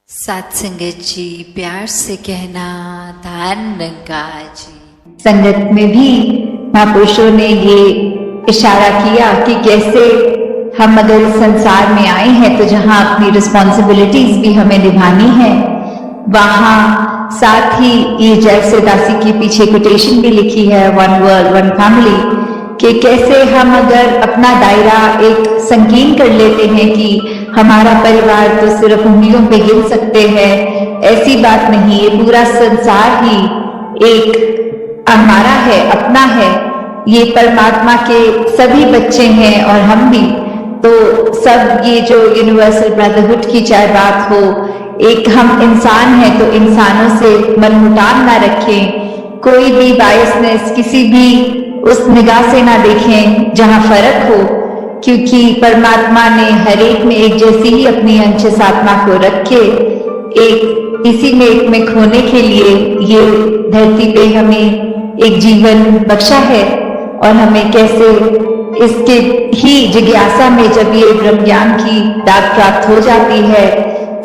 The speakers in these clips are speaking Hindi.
साथ संगत जी, प्यार से कहना धान रंगा जी। संगत में भी महापुरुषों ने ये इशारा किया कि कैसे हम अगर संसार में आए हैं तो जहां अपनी रिस्पॉन्सिबिलिटीज भी हमें निभानी है, वहां साथ ही ये जैसे दासी के पीछे कोटेशन भी लिखी है, वन वर्ल्ड वन फैमिली, कि कैसे हम अगर अपना दायरा एक संकीर्ण कर लेते हैं कि हमारा परिवार तो सिर्फ उंगलियों पे गिन सकते हैं, ऐसी बात नहीं। ये पूरा संसार ही एक हमारा है, अपना है। ये परमात्मा के सभी बच्चे हैं और हम भी। तो सब ये जो यूनिवर्सल ब्रदरहुड की चाहे बात हो, एक हम इंसान हैं तो इंसानों से मनमुटाव ना रखें, कोई भी बायसनेस किसी भी उस निगाह से ना देखें जहां फर्क हो, क्योंकि परमात्मा ने हर एक में एक जैसी ही अपनी अंश आत्मा को रखे, एक इसी में एक में खोने के लिए ये धरती पे हमें एक जीवन बख्शा है। और हमें कैसे इसके ही जिज्ञासा में जब ये ब्रह्म ज्ञान की दात प्राप्त हो जाती है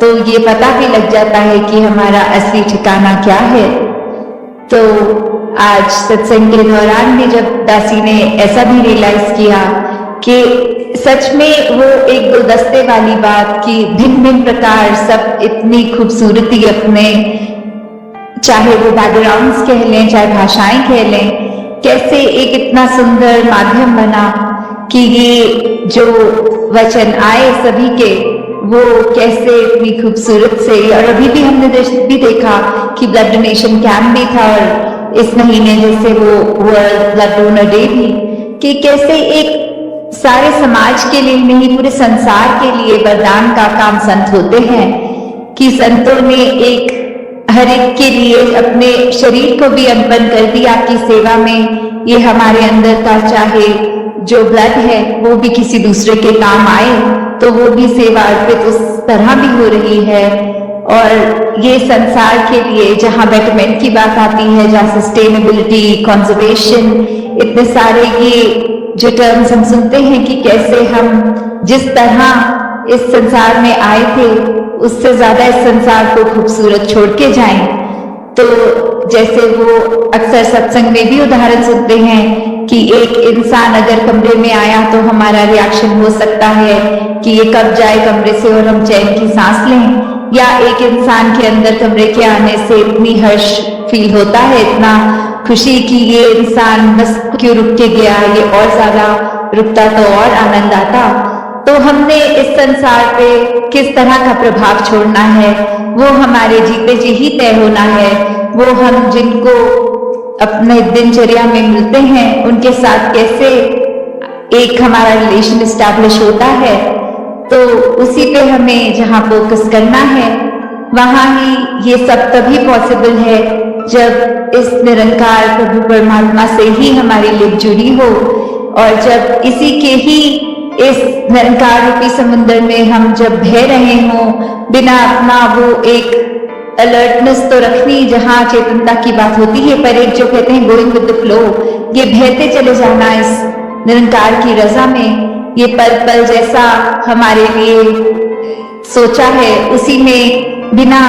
तो ये पता भी लग जाता है कि हमारा असली ठिकाना क्या है। तो आज सत्संग के दौरान में जब दासी ने ऐसा भी रियलाइज किया कि सच में वो एक गुलदस्ते वाली बात कि भिन्न भिन्न प्रकार सब इतनी खूबसूरती अपने, चाहे वो बैकग्राउंड्स कह लें चाहे भाषाएं कह लें, कैसे एक इतना सुंदर माध्यम बना कि ये जो वचन आए सभी के, वो कैसे इतनी खूबसूरत से। और अभी भी हमने भी देखा कि ब्लड डोनेशन कैंप भी था और इस महीने जैसे वो वर्ल्ड ब्लड डोनर डे भी, कि कैसे एक सारे समाज के लिए नहीं पूरे संसार के लिए वरदान का काम संत होते हैं, कि संतों ने एक हर एक के लिए अपने शरीर को भी अर्पण कर दिया आपकी सेवा में। ये हमारे अंदर का चाहे जो ब्लड है वो भी किसी दूसरे के काम आए तो वो भी सेवा अर्पित उस तरह भी हो रही है। और ये संसार के लिए जहां बेटरमेंट की बात आती है, जहां सस्टेनेबिलिटी, कंजर्वेशन, इतने सारे ये जो टर्म्स हम सुनते हैं कि कैसे हम जिस तरह इस संसार में आए थे उससे ज्यादा इस संसार को खूबसूरत छोड़ के जाएं। तो जैसे वो अक्सर सत्संग में भी उदाहरण सुनते हैं कि एक इंसान अगर कमरे में आया तो हमारा रिएक्शन हो सकता है कि ये कब जाए कमरे से और हम चैन की सांस लें, या एक इंसान के अंदर कमरे के आने से इतनी हर्ष फील होता है, इतना खुशी कि ये इंसान बस क्यों रुक के गया, ये और ज्यादा रुकता तो और आनंद आता। तो हमने इस संसार पे किस तरह का प्रभाव छोड़ना है वो हमारे जीते जी ही तय होना है। वो हम जिनको अपने दिनचर्या में मिलते हैं उनके साथ कैसे एक हमारा रिलेशन एस्टैब्लिश होता है, तो उसी पे हमें जहां फोकस करना है वहां ही ये सब तभी पॉसिबल है जब इस निरंकार प्रभु परमात्मा से ही हमारी लिंक जुड़ी हो, और जब इसी के ही इस निरंकार रूपी समुद्र में हम जब बह रहे हों, बिना अपना वो एक अलर्टनेस तो रखनी जहां चेतनता की बात होती है, पर एक जो कहते हैं गोइंग विद द फ्लो, ये बहते चले जाना इस निरंकार की रजा में। ये पल पल जैसा हमारे लिए सोचा है उसी में बिना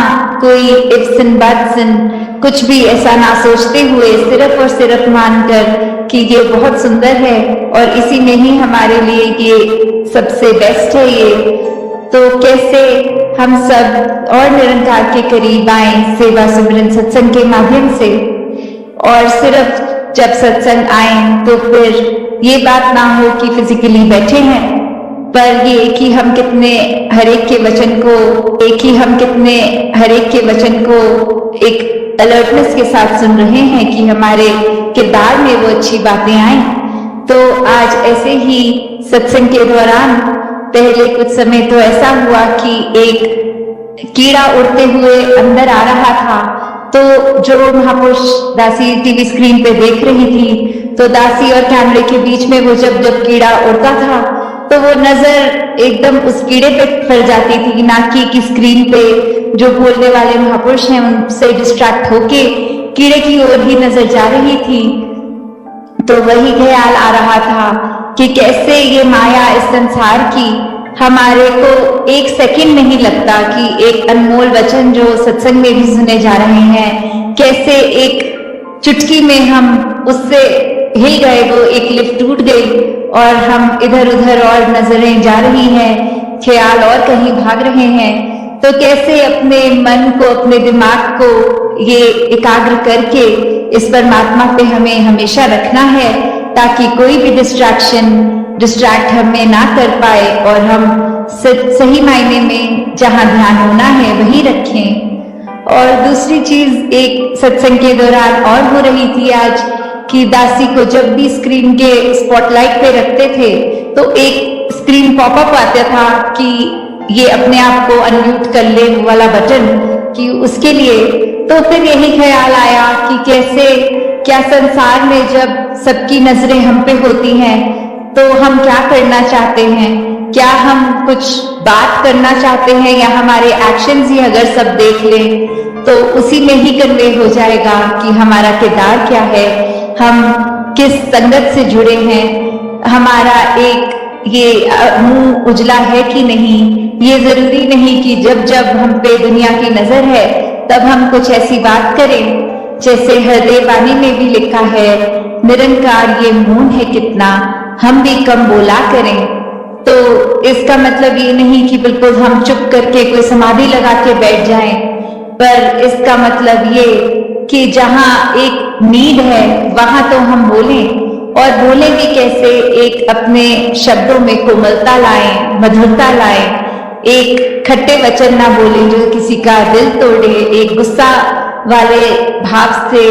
कोई इफ्स एंड बट्स एंड कुछ भी ऐसा ना सोचते हुए सिर्फ और सिर्फ मानकर कि ये बहुत सुंदर है और इसी में ही हमारे लिए ये सबसे बेस्ट है। ये तो कैसे हम सब और निरंकार के करीब आए सेवा सिमरन सत्संग के माध्यम से, और सिर्फ जब सत्संग आए तो फिर ये बात ना हो कि फिजिकली बैठे हैं, पर ये कि हम कितने हर एक के वचन को एक अलर्टनेस के साथ सुन रहे हैं कि हमारे किरदार में वो अच्छी बातें आए। तो आज ऐसे ही सत्संग के दौरान पहले कुछ समय तो ऐसा हुआ कि एक कीड़ा उड़ते हुए अंदर आ रहा था, तो जो महापुरुष दासी टीवी स्क्रीन पे देख रही थी, तो दासी और कैमरे के बीच में वो जब कीड़ा उड़ता था तो वो नजर एकदम उस कीड़े पे पड़ जाती थी, ना कि स्क्रीन पे जो बोलने वाले महापुरुष हैं उनसे डिस्ट्रैक्ट होके कीड़े की ओर ही नजर जा रही थी। तो वही ख्याल आ रहा था कि कैसे ये माया इस संसार की हमारे को एक सेकंड नहीं लगता कि एक अनमोल वचन जो सत्संग में भी सुने जा रहे हैं, कैसे एक चुटकी में हम उससे हिल गए, वो एक लिफ्ट टूट गई और हम इधर उधर और नजरें जा रही हैं, ख्याल और कहीं भाग रहे हैं। तो कैसे अपने मन को, अपने दिमाग को ये एकाग्र करके इस परमात्मा पे हमें हमेशा रखना है, ताकि कोई भी डिस्ट्रैक्ट हमें ना कर पाए और हम सही मायने में जहां ध्यान होना है वही रखें। और दूसरी चीज एक सत्संग के दौरान और हो रही थी आज, कि दासी को जब भी स्क्रीन के स्पॉटलाइट पे रखते थे तो एक स्क्रीन पॉपअप आता था कि ये अपने आप को अनम्यूट कर ले वाला बटन, कि उसके लिए। तो फिर यही ख्याल आया कि कैसे, क्या संसार में जब सबकी नजरें हम पे होती हैं तो हम क्या करना चाहते हैं, क्या हम कुछ बात करना चाहते हैं, या हमारे एक्शंस ही अगर सब देख लें तो उसी में ही कन्वे हो जाएगा कि हमारा किरदार क्या है, हम किस संगत से जुड़े हैं, हमारा एक ये मुंह उजला है कि नहीं। ये जरूरी नहीं कि जब जब हम पे दुनिया की नजर है तब हम कुछ ऐसी बात करें, जैसे हृदय वाणी में भी लिखा है, निरंकार ये मौन है कितना, हम भी कम बोला करें। तो इसका मतलब ये नहीं कि बिल्कुल हम चुप करके कोई समाधि लगा के बैठ जाएं, पर इसका मतलब ये कि जहां एक नीड है वहां तो हम बोलें, और बोले भी कैसे, एक अपने शब्दों में कोमलता लाएं, मधुरता लाएं, एक खट्टे वचन ना बोले जो किसी का दिल तोड़े, एक गुस्सा वाले भाव से,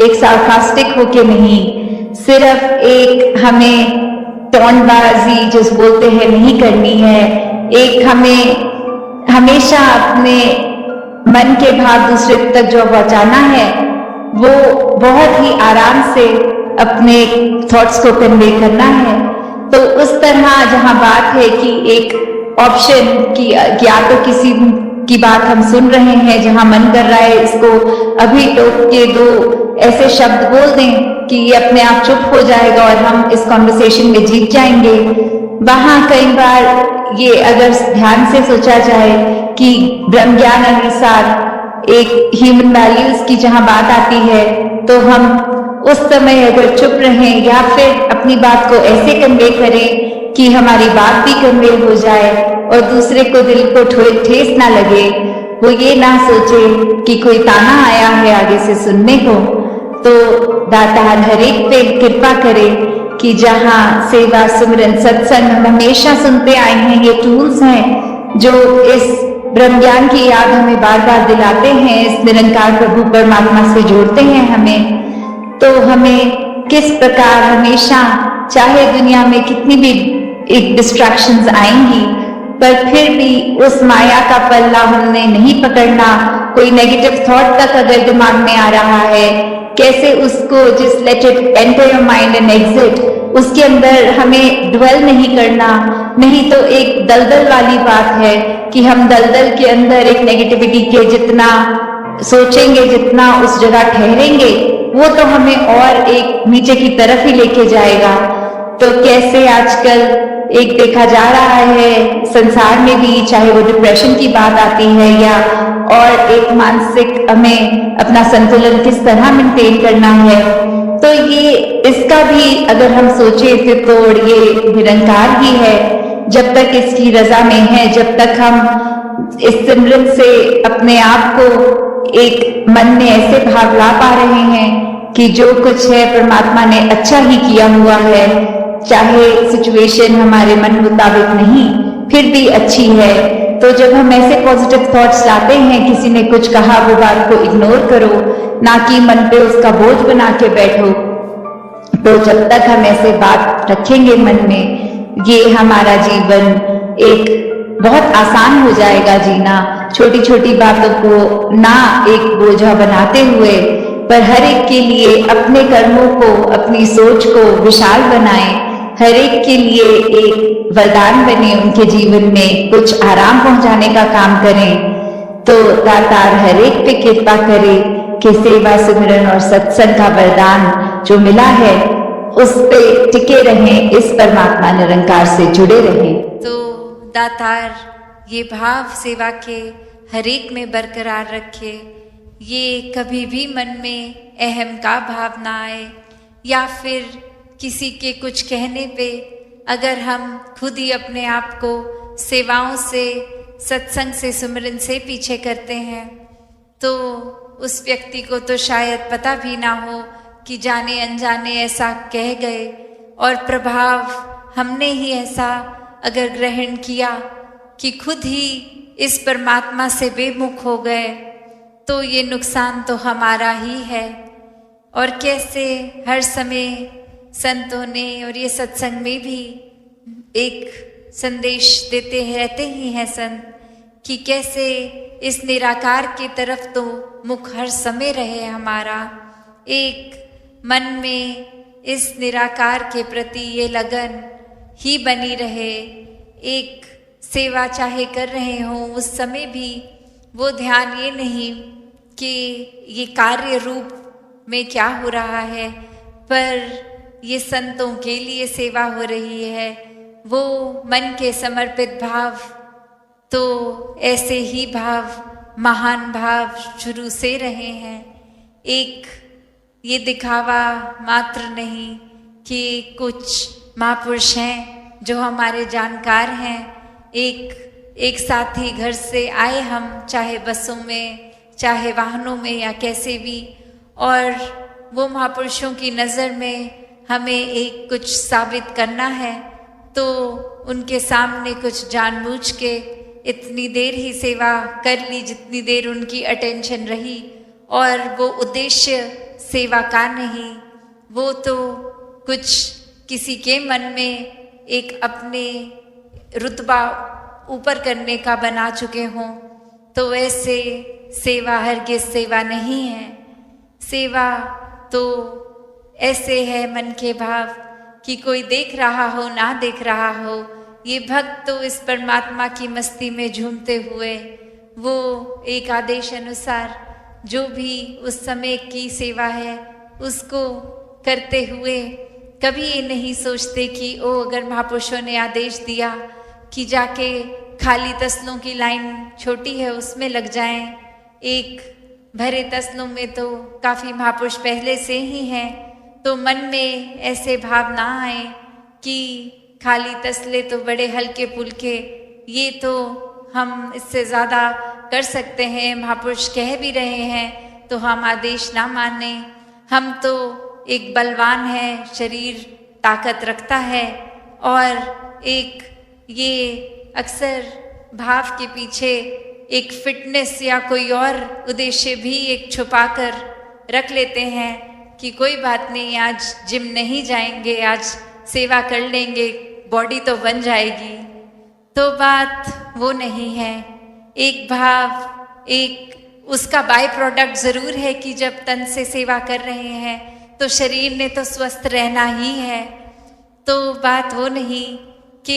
एक सार्कास्टिक होके नहीं, सिर्फ एक हमें टोनबाजी जिस बोलते हैं नहीं करनी है। एक हमें हमेशा अपने मन के भाव दूसरे तक जो पहुंचाना है वो बहुत ही आराम से अपने थॉट्स को कन्वे करना है। तो उस तरह जहां बात है कि एक ऑप्शन की, या तो किसी की बात हम सुन रहे हैं जहां मन कर रहा है इसको अभी टोक के दो ऐसे शब्द बोल दें कि ये अपने आप चुप हो जाएगा और हम इस कॉन्वर्सेशन में जीत जाएंगे, वहां कई बार ये अगर ध्यान से सोचा जाए कि ब्रह्म ज्ञान अनुसार एक ह्यूमन वैल्यूज की जहां बात आती है, तो हम उस समय अगर चुप रहें या फिर अपनी बात को ऐसे कन्वे करें कि हमारी बात भी कन्वे हो जाए और दूसरे को दिल को ठेस ना लगे, वो ये ना सोचे कि कोई ताना आया है आगे से सुनने को। तो दातार हर एक पे कृपा करे कि जहां सेवा, सिमरन, सत्संग हम हमेशा सुनते आए हैं, ये टूल्स हैं जो इस ब्रह्म ज्ञान की याद हमें बार बार दिलाते हैं, इस निरंकार प्रभु परमात्मा से जोड़ते हैं हमें। तो हमें किस प्रकार हमेशा, चाहे दुनिया में कितनी भी एक डिस्ट्रैक्शंस आएंगी, पर फिर भी उस माया का पल्ला हमने नहीं पकड़ना। कोई नेगेटिव थॉट तक अगर दिमाग में आ रहा है, कैसे उसको just let it enter your mind and exit, उसके अंदर हमें ड्वेल नहीं करना। नहीं तो एक दलदल वाली बात है कि हम दलदल के अंदर एक नेगेटिविटी के जितना सोचेंगे, जितना उस जगह ठहरेंगे, वो तो हमें और एक नीचे की तरफ ही लेके जाएगा। तो कैसे आजकल एक देखा जा रहा है संसार में भी, चाहे वो डिप्रेशन की बात आती है या और एक मानसिक हमें अपना संतुलन किस तरह मेंटेन करना है, तो ये इसका भी अगर हम सोचे फिर तोड़ ये निरंकार ही है। जब तक इसकी रजा में है, जब तक हम इस सिमरन से अपने आप को एक मन में ऐसे भाव ला पा रहे हैं कि जो कुछ है परमात्मा ने अच्छा ही किया हुआ है, चाहे सिचुएशन हमारे मन मुताबिक नहीं फिर भी अच्छी है। तो जब हम ऐसे पॉजिटिव थॉट्स लाते हैं, किसी ने कुछ कहा वो बात को इग्नोर करो, ना कि मन पे उसका बोझ बना के बैठो। तो जब तक हम ऐसे बात रखेंगे मन में, ये हमारा जीवन एक बहुत आसान हो जाएगा जीना। छोटी छोटी बातों को ना एक बोझा बनाते हुए, पर हर एक के लिए अपने कर्मों को, अपनी सोच को विशाल बनाएं, हर एक के लिए एक वरदान बने, उनके जीवन में कुछ आराम पहुंचाने का काम करें। तो दातार हर एक पे कृपा करे कि सेवा, सिमरन और सत्संग का वरदान जो मिला है उस पे टिके रहें, इस परमात्मा निरंकार से जुड़े रहें। तो दातार ये भाव सेवा के हर एक में बरकरार रखे। ये कभी भी मन में अहम का भाव ना आए, या फिर किसी के कुछ कहने पे अगर हम खुद ही अपने आप को सेवाओं से, सत्संग से, सुमिरन से पीछे करते हैं, तो उस व्यक्ति को तो शायद पता भी ना हो कि जाने अनजाने ऐसा कह गए, और प्रभाव हमने ही ऐसा अगर ग्रहण किया कि खुद ही इस परमात्मा से बेमुख हो गए, तो ये नुकसान तो हमारा ही है। और कैसे हर समय संतों ने और ये सत्संग में भी एक संदेश देते रहते ही हैं संत, कि कैसे इस निराकार की तरफ तो मुख हर समय रहे हमारा, एक मन में इस निराकार के प्रति ये लगन ही बनी रहे। एक सेवा चाहे कर रहे हों उस समय भी वो ध्यान ये नहीं कि ये कार्य रूप में क्या हो रहा है, पर ये संतों के लिए सेवा हो रही है। वो मन के समर्पित भाव, तो ऐसे ही भाव, महान भाव शुरू से रहे हैं। एक ये दिखावा मात्र नहीं कि कुछ महापुरुष हैं जो हमारे जानकार हैं, एक साथी घर से आए हम, चाहे बसों में, चाहे वाहनों में, या कैसे भी, और वो महापुरुषों की नज़र में हमें एक कुछ साबित करना है, तो उनके सामने कुछ जानबूझ के इतनी देर ही सेवा कर ली जितनी देर उनकी अटेंशन रही, और वो उद्देश्य सेवा का नहीं, वो तो कुछ किसी के मन में एक अपने रुतबा ऊपर करने का बना चुके हों, तो वैसे सेवा हरगिज़ सेवा नहीं है। सेवा तो ऐसे है मन के भाव कि कोई देख रहा हो ना देख रहा हो, ये भक्त तो इस परमात्मा की मस्ती में झूमते हुए वो एक आदेश अनुसार जो भी उस समय की सेवा है उसको करते हुए कभी ये नहीं सोचते कि ओ अगर महापुरुषों ने आदेश दिया कि जाके खाली तसलों की लाइन छोटी है उसमें लग जाएं, एक भरे तसलों में तो काफ़ी महापुरुष पहले से ही हैं, तो मन में ऐसे भाव ना आए कि खाली तसले तो बड़े हल्के फुल्के, ये तो हम इससे ज़्यादा कर सकते हैं, महापुरुष कह भी रहे हैं तो हम आदेश ना माने। हम तो एक बलवान है, शरीर ताकत रखता है, और एक ये अक्सर भाव के पीछे एक फिटनेस या कोई और उद्देश्य भी एक छुपा कर रख लेते हैं कि कोई बात नहीं, आज जिम नहीं जाएंगे, आज सेवा कर लेंगे, बॉडी तो बन जाएगी। तो बात वो नहीं है। एक भाव, एक उसका बाय प्रोडक्ट ज़रूर है कि जब तन से सेवा कर रहे हैं तो शरीर ने तो स्वस्थ रहना ही है। तो बात वो नहीं कि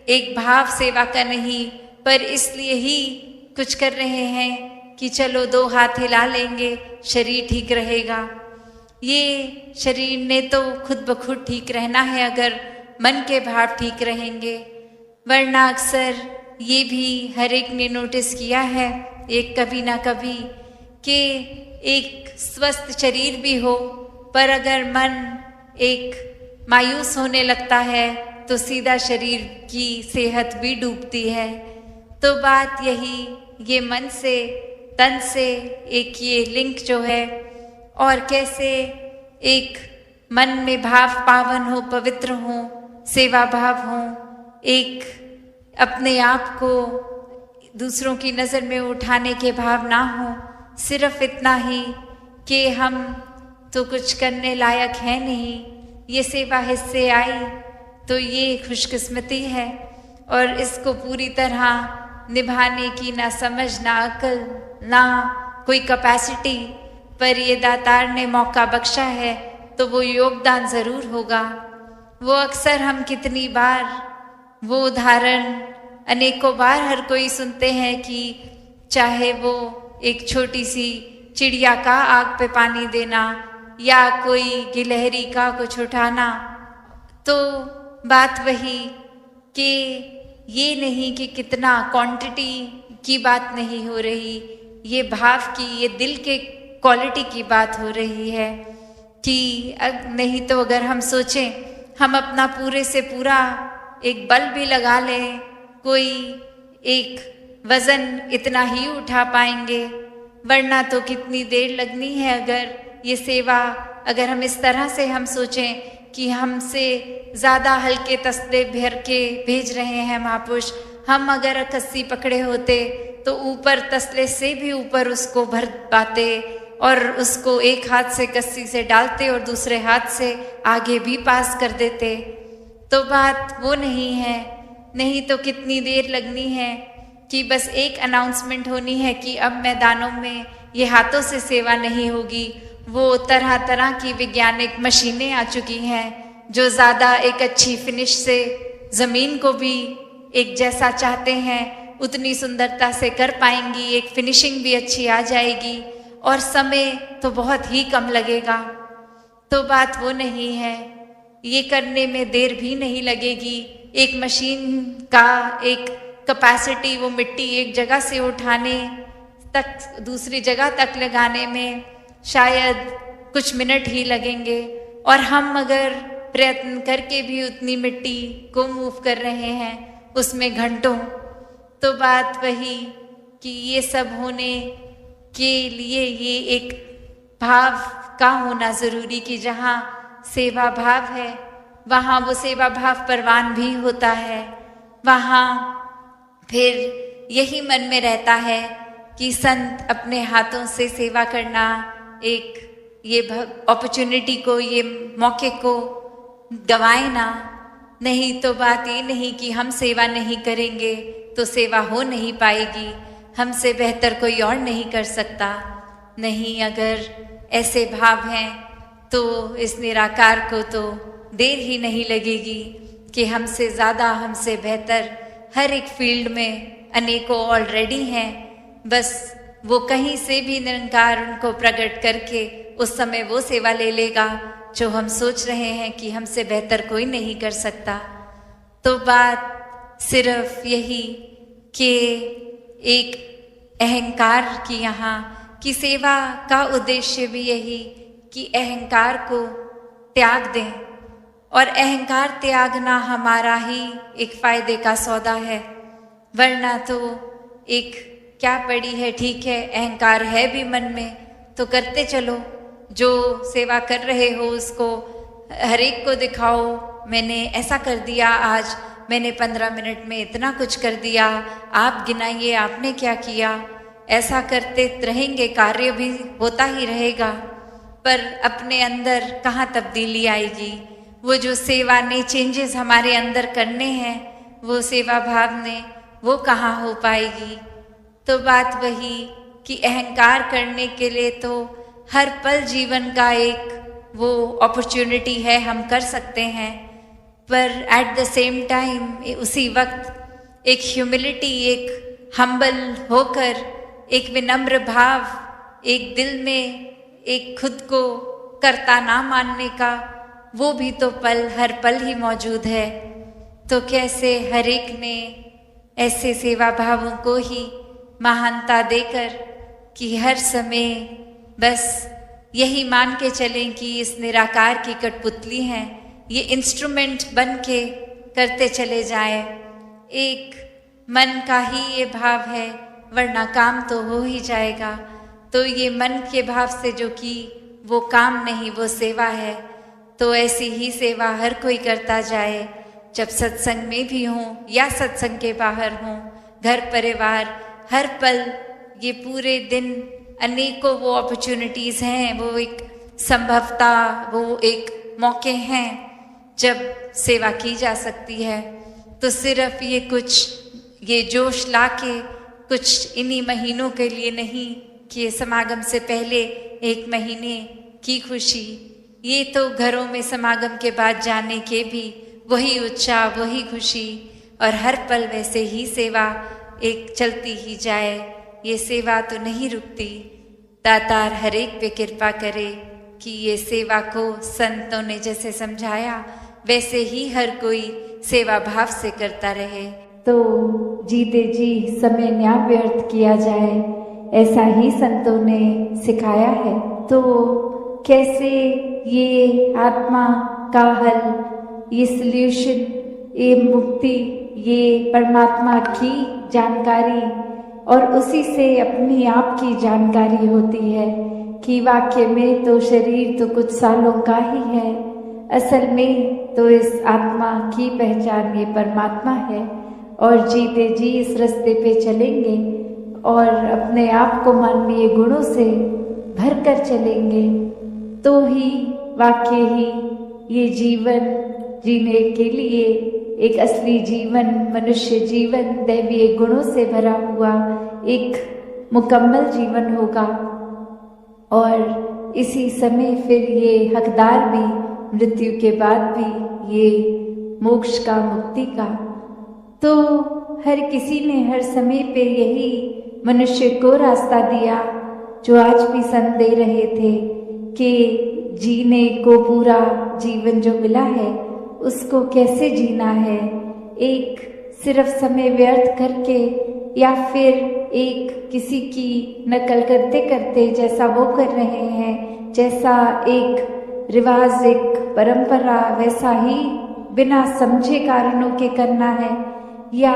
एक भाव सेवा का नहीं, पर इसलिए ही कुछ कर रहे हैं कि चलो 2 हाथ हिला लेंगे, शरीर ठीक रहेगा। ये शरीर ने तो खुद ब खुद ठीक रहना है अगर मन के भाव ठीक रहेंगे, वरना अक्सर ये भी हर एक ने नोटिस किया है एक कभी ना कभी कि एक स्वस्थ शरीर भी हो पर अगर मन एक मायूस होने लगता है तो सीधा शरीर की सेहत भी डूबती है। तो बात यही, ये मन से तन से एक ये लिंक जो है, और कैसे एक मन में भाव पावन हो, पवित्र हो, सेवा भाव हो, एक अपने आप को दूसरों की नज़र में उठाने के भाव ना हो, सिर्फ इतना ही कि हम तो कुछ करने लायक है नहीं, ये सेवा हिस्से आई तो ये खुशकिस्मती है, और इसको पूरी तरह निभाने की ना समझ, ना अकल, ना कोई कैपेसिटी, पर ये दातार ने मौका बख्शा है तो वो योगदान ज़रूर होगा। वो अक्सर हम कितनी बार वो उदाहरण अनेकों बार हर कोई सुनते हैं कि चाहे वो एक छोटी सी चिड़िया का आग पे पानी देना या कोई गिलहरी का कुछ उठाना, तो बात वही कि ये नहीं कि कितना क्वांटिटी की बात नहीं हो रही, ये भाव की, ये दिल के क्वालिटी की बात हो रही है। कि नहीं तो अगर हम सोचें हम अपना पूरे से पूरा एक बल भी लगा लें, कोई एक वज़न इतना ही उठा पाएंगे, वरना तो कितनी देर लगनी है। अगर ये सेवा, अगर हम इस तरह से हम सोचें कि हमसे ज़्यादा हल्के तसले भर के भेज रहे हैं महापुरुष, हम अगर कस्सी पकड़े होते तो ऊपर तसले से भी ऊपर उसको भर पाते और उसको एक हाथ से कस्सी से डालते और दूसरे हाथ से आगे भी पास कर देते। तो बात वो नहीं है। नहीं तो कितनी देर लगनी है कि बस एक अनाउंसमेंट होनी है कि अब मैदानों में ये हाथों से सेवा नहीं होगी। वो तरह तरह की वैज्ञानिक मशीनें आ चुकी हैं जो ज़्यादा एक अच्छी फिनिश से ज़मीन को भी एक जैसा चाहते हैं उतनी सुंदरता से कर पाएंगी, एक फिनिशिंग भी अच्छी आ जाएगी और समय तो बहुत ही कम लगेगा। तो बात वो नहीं है, ये करने में देर भी नहीं लगेगी। एक मशीन का एक कैपेसिटी, वो मिट्टी एक जगह से उठाने तक दूसरी जगह तक लगाने में शायद कुछ मिनट ही लगेंगे, और हम अगर प्रयत्न करके भी उतनी मिट्टी को मूव कर रहे हैं उसमें घंटों। तो बात वही कि ये सब होने के लिए ये एक भाव का होना ज़रूरी, कि जहाँ सेवा भाव है वहाँ वो सेवा भाव परवान भी होता है। वहाँ फिर यही मन में रहता है कि संत अपने हाथों से सेवा करना, एक ये अपॉर्चुनिटी को, ये मौके को गंवाए ना। नहीं तो बात ये नहीं कि हम सेवा नहीं करेंगे तो सेवा हो नहीं पाएगी, हमसे बेहतर कोई और नहीं कर सकता। नहीं, अगर ऐसे भाव हैं तो इस निराकार को तो देर ही नहीं लगेगी कि हमसे ज़्यादा, हमसे बेहतर हर एक फील्ड में अनेकों ऑलरेडी हैं। बस वो कहीं से भी निरंकार उनको प्रकट करके उस समय वो सेवा ले लेगा जो हम सोच रहे हैं कि हमसे बेहतर कोई नहीं कर सकता। तो बात सिर्फ यही कि एक अहंकार की, यहाँ की सेवा का उद्देश्य भी यही कि अहंकार को त्याग दें, और अहंकार त्यागना हमारा ही एक फ़ायदे का सौदा है। वरना तो एक क्या पड़ी है, ठीक है अहंकार है भी मन में तो करते चलो, जो सेवा कर रहे हो उसको हर एक को दिखाओ, मैंने ऐसा कर दिया, आज मैंने 15 मिनट में इतना कुछ कर दिया, आप गिनाइए आपने क्या किया। ऐसा करते रहेंगे, कार्य भी होता ही रहेगा, पर अपने अंदर कहाँ तब्दीली आएगी। वो जो सेवा ने चेंजेस हमारे अंदर करने हैं, वो सेवा भाव ने, वो कहाँ हो पाएगी। तो बात वही कि अहंकार करने के लिए तो हर पल जीवन का एक वो अपॉर्चुनिटी है, हम कर सकते हैं, पर एट द सेम टाइम उसी वक्त एक ह्यूमिलिटी, एक हम्बल होकर, एक विनम्र भाव, एक दिल में एक खुद को कर्ता ना मानने का, वो भी तो पल हर पल ही मौजूद है। तो कैसे हर एक ने ऐसे सेवा भावों को ही महानता देकर कि हर समय बस यही मान के चलें कि इस निराकार की कठपुतली हैं, ये इंस्ट्रूमेंट बन के करते चले जाएं। एक मन का ही ये भाव है, वरना काम तो हो ही जाएगा। तो ये मन के भाव से जो कि वो काम नहीं, वो सेवा है। तो ऐसी ही सेवा हर कोई करता जाए, जब सत्संग में भी हों या सत्संग के बाहर हों, घर परिवार, हर पल, ये पूरे दिन अनेकों वो अपॉर्चुनिटीज़ हैं, वो एक संभवता, वो एक मौके हैं जब सेवा की जा सकती है। तो सिर्फ ये कुछ ये जोश लाके कुछ इन्हीं महीनों के लिए नहीं कि समागम से पहले एक महीने की खुशी, ये तो घरों में समागम के बाद जाने के भी वही उत्साह, वही खुशी, और हर पल वैसे ही सेवा एक चलती ही जाए। ये सेवा तो नहीं रुकती। दातार हर एक पे कृपा करे कि ये सेवा को संतों ने जैसे समझाया वैसे ही हर कोई सेवा भाव से करता रहे। तो जीते जी समय न्या व्यर्थ किया जाए, ऐसा ही संतों ने सिखाया है। तो कैसे ये आत्मा का हल, ये सल्यूशन, ये मुक्ति, ये परमात्मा की जानकारी और उसी से अपनी आप की जानकारी होती है कि वाक्य में तो शरीर तो कुछ सालों का ही है, असल में तो इस आत्मा की पहचान ये परमात्मा है। और जीते जी इस रास्ते पे चलेंगे और अपने आप को मानवीय गुणों से भर कर चलेंगे तो ही वाकई ही ये जीवन जीने के लिए एक असली जीवन, मनुष्य जीवन दैवीय गुणों से भरा हुआ एक मुकम्मल जीवन होगा। और इसी समय फिर ये हकदार भी मृत्यु के बाद भी ये मोक्ष का, मुक्ति का। तो हर किसी ने हर समय पे यही मनुष्य को रास्ता दिया जो आज भी संत दे रहे थे कि जीने को पूरा जीवन जो मिला है उसको कैसे जीना है, एक सिर्फ समय व्यर्थ करके या फिर एक किसी की नकल करते करते जैसा वो कर रहे हैं, जैसा एक रिवाज, एक परंपरा, वैसा ही बिना समझे कारणों के करना है, या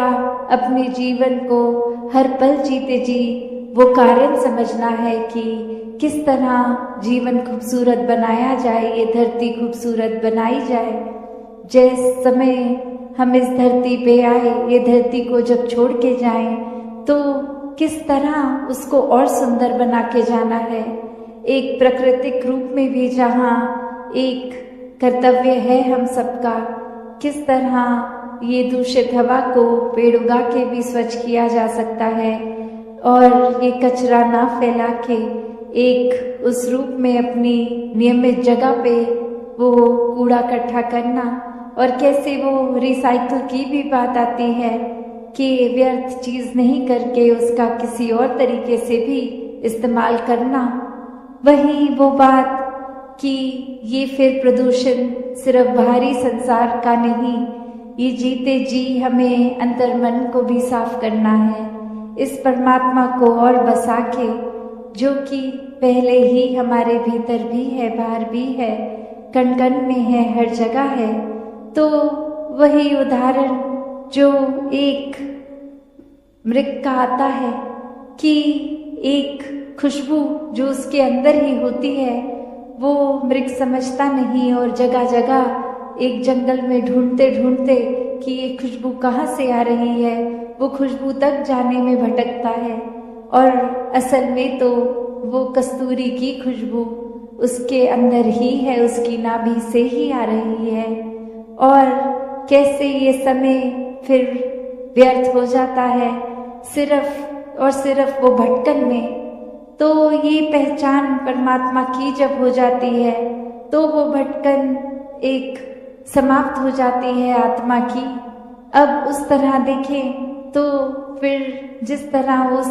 अपने जीवन को हर पल जीते जी वो कारण समझना है कि किस तरह जीवन खूबसूरत बनाया जाए, ये धरती खूबसूरत बनाई जाए। जिस समय हम इस धरती पे आए, ये धरती को जब छोड़ के जाएं तो किस तरह उसको और सुंदर बना के जाना है, एक प्राकृतिक रूप में भी जहाँ एक कर्तव्य है हम सबका, किस तरह ये दूषित हवा को पेड़ उगा के भी स्वच्छ किया जा सकता है और ये कचरा ना फैला के एक उस रूप में अपनी नियमित जगह पे वो कूड़ा इकट्ठा करना, और कैसे वो रिसाइकल की भी बात आती है कि व्यर्थ चीज नहीं करके उसका किसी और तरीके से भी इस्तेमाल करना। वही वो बात कि ये फिर प्रदूषण सिर्फ बाहरी संसार का नहीं, ये जीते जी हमें अंतर मन को भी साफ करना है, इस परमात्मा को और बसा के जो कि पहले ही हमारे भीतर भी है, बाहर भी है, कण कण में है, हर जगह है। तो वही उदाहरण जो एक मृग का आता है कि एक खुशबू जो उसके अंदर ही होती है वो मृग समझता नहीं और जगह जगह एक जंगल में ढूंढते ढूंढते कि ये खुशबू कहाँ से आ रही है, वो खुशबू तक जाने में भटकता है और असल में तो वो कस्तूरी की खुशबू उसके अंदर ही है, उसकी नाभि से ही आ रही है। और कैसे ये समय फिर व्यर्थ हो जाता है सिर्फ और सिर्फ वो भटकन में। तो ये पहचान परमात्मा की जब हो जाती है तो वो भटकन एक समाप्त हो जाती है आत्मा की। अब उस तरह देखें तो फिर जिस तरह उस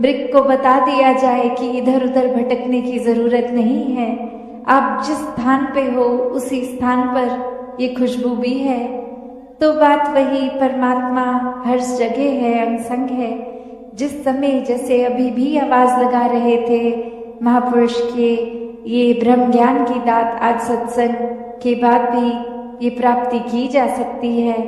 मृग को बता दिया जाए कि इधर उधर भटकने की जरूरत नहीं है, आप जिस स्थान पे हो उसी स्थान पर ये खुशबू भी है। तो बात वही, परमात्मा हर जगह है, अंग संग है। जिस समय जैसे अभी भी आवाज लगा रहे थे महापुरुष के ये ब्रह्म ज्ञान की दात आज सत्संग के बाद भी ये प्राप्ति की जा सकती है।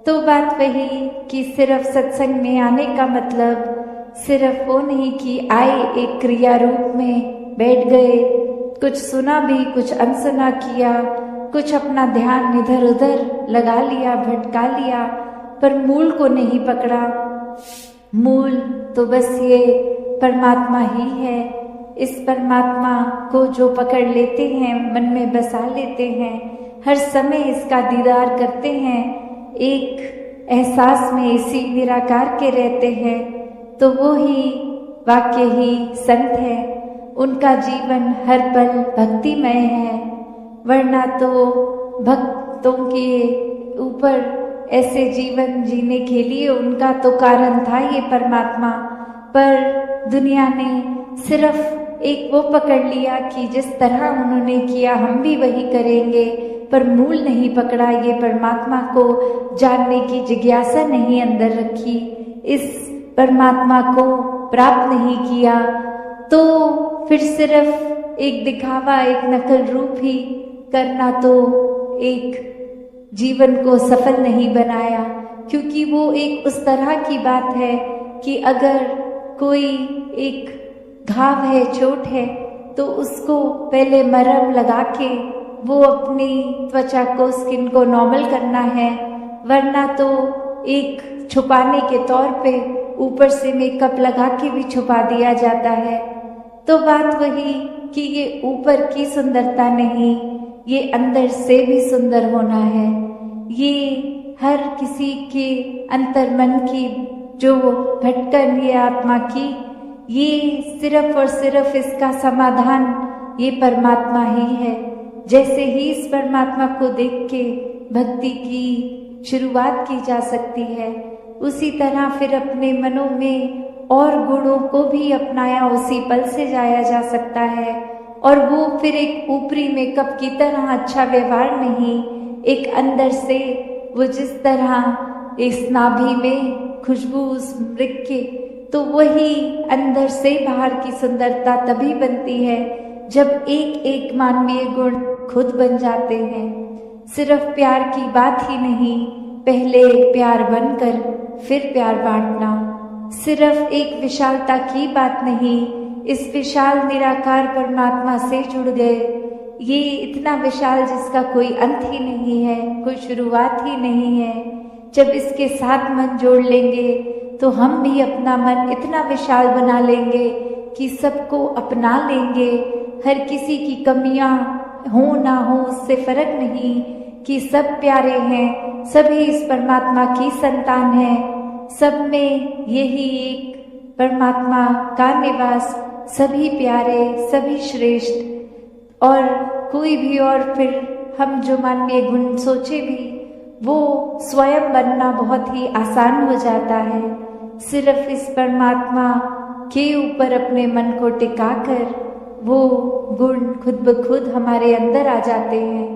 तो बात वही कि सिर्फ सत्संग में आने का मतलब सिर्फ वो नहीं कि आए एक क्रिया रूप में बैठ गए, कुछ सुना भी, कुछ अनसुना किया, कुछ अपना ध्यान इधर उधर लगा लिया, भटका लिया, पर मूल को नहीं पकड़ा। मूल तो बस ये परमात्मा ही है। इस परमात्मा को जो पकड़ लेते हैं, मन में बसा लेते हैं, हर समय इसका दीदार करते हैं, एक एहसास में इसी निराकार के रहते हैं, तो वो ही वाकई ही संत है। उनका जीवन हर पल भक्तिमय है, वरना तो भक्तों के ऊपर ऐसे जीवन जीने के लिए उनका तो कारण था ये परमात्मा, पर दुनिया ने सिर्फ एक वो पकड़ लिया कि जिस तरह उन्होंने किया हम भी वही करेंगे, पर मूल नहीं पकड़ा, ये परमात्मा को जानने की जिज्ञासा नहीं अंदर रखी, इस परमात्मा को प्राप्त नहीं किया, तो फिर सिर्फ एक दिखावा, एक नकल रूप ही करना तो एक जीवन को सफल नहीं बनाया। क्योंकि वो एक उस तरह की बात है कि अगर कोई एक घाव है, चोट है, तो उसको पहले मरहम लगा के वो अपनी त्वचा को, स्किन को नॉर्मल करना है, वरना तो एक छुपाने के तौर पे ऊपर से मेकअप लगा के भी छुपा दिया जाता है। तो बात वही कि ये ऊपर की सुंदरता नहीं, ये अंदर से भी सुंदर होना है। ये हर किसी के अंतर मन की जो भटकन ये आत्मा की, ये सिर्फ और सिर्फ इसका समाधान ये परमात्मा ही है। जैसे ही इस परमात्मा को देख के भक्ति की शुरुआत की जा सकती है, उसी तरह फिर अपने मनों में और गुणों को भी अपनाया उसी पल से जाया जा सकता है। और वो फिर एक ऊपरी मेकअप की तरह अच्छा व्यवहार नहीं, एक अंदर से वो जिस तरह इस नाभि में खुशबू उस मृग के, तो वही अंदर से बाहर की सुंदरता तभी बनती है जब एक एक मानवीय गुण खुद बन जाते हैं। सिर्फ प्यार की बात ही नहीं, पहले प्यार बनकर फिर प्यार बांटना। सिर्फ एक विशालता की बात नहीं, इस विशाल निराकार परमात्मा से जुड़ गए। ये इतना विशाल जिसका कोई अंत ही नहीं है, कोई शुरुआत ही नहीं है। जब इसके साथ मन जोड़ लेंगे तो हम भी अपना मन इतना विशाल बना लेंगे कि सबको अपना लेंगे। हर किसी की कमियां हो ना हो उससे फर्क नहीं, कि सब प्यारे हैं, सभी इस परमात्मा की संतान हैं। सब में यही एक परमात्मा का निवास, सभी प्यारे, सभी श्रेष्ठ। और कोई भी और फिर हम जो मानवीय गुण सोचे भी, वो स्वयं बनना बहुत ही आसान हो जाता है। सिर्फ इस परमात्मा के ऊपर अपने मन को टिकाकर वो गुण खुद ब खुद हमारे अंदर आ जाते हैं।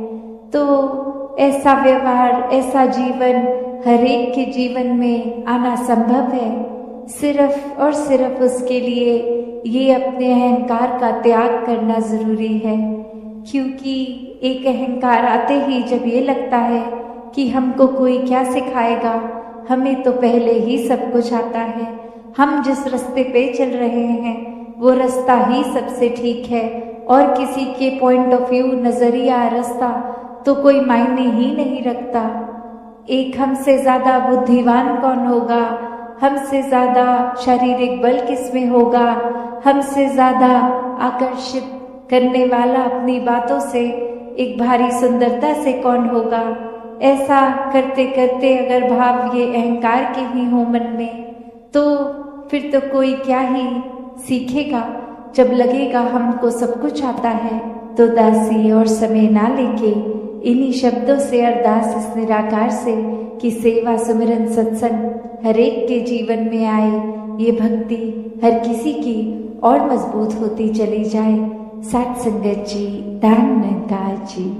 तो ऐसा व्यवहार, ऐसा जीवन हर एक के जीवन में आना संभव है। सिर्फ और सिर्फ उसके लिए ये अपने अहंकार का त्याग करना जरूरी है। क्योंकि एक अहंकार आते ही जब ये लगता है कि हमको कोई क्या सिखाएगा, हमें तो पहले ही सब कुछ आता है, हम जिस रास्ते पे चल रहे हैं वो रास्ता ही सबसे ठीक है, और किसी के पॉइंट ऑफ व्यू, नजरिया, रास्ता तो कोई मायने ही नहीं रखता। एक हमसे ज्यादा बुद्धिमान कौन होगा, हमसे ज्यादा शारीरिक बल किसमें होगा, हमसे ज्यादा आकर्षित करने वाला अपनी बातों से एक भारी सुंदरता से कौन होगा। ऐसा करते करते अगर भाव ये अहंकार के ही हो मन में, तो फिर तो कोई क्या ही सीखेगा। जब लगेगा हमको सब कुछ आता है, तो दासी और समय ना लेके इन्हीं शब्दों से अरदास इस निराकार से कि सेवा सुमिरन सत्संग हर एक के जीवन में आए, ये भक्ति हर किसी की और मजबूत होती चली जाए। सत्संगत जी, धन्यवाद जी।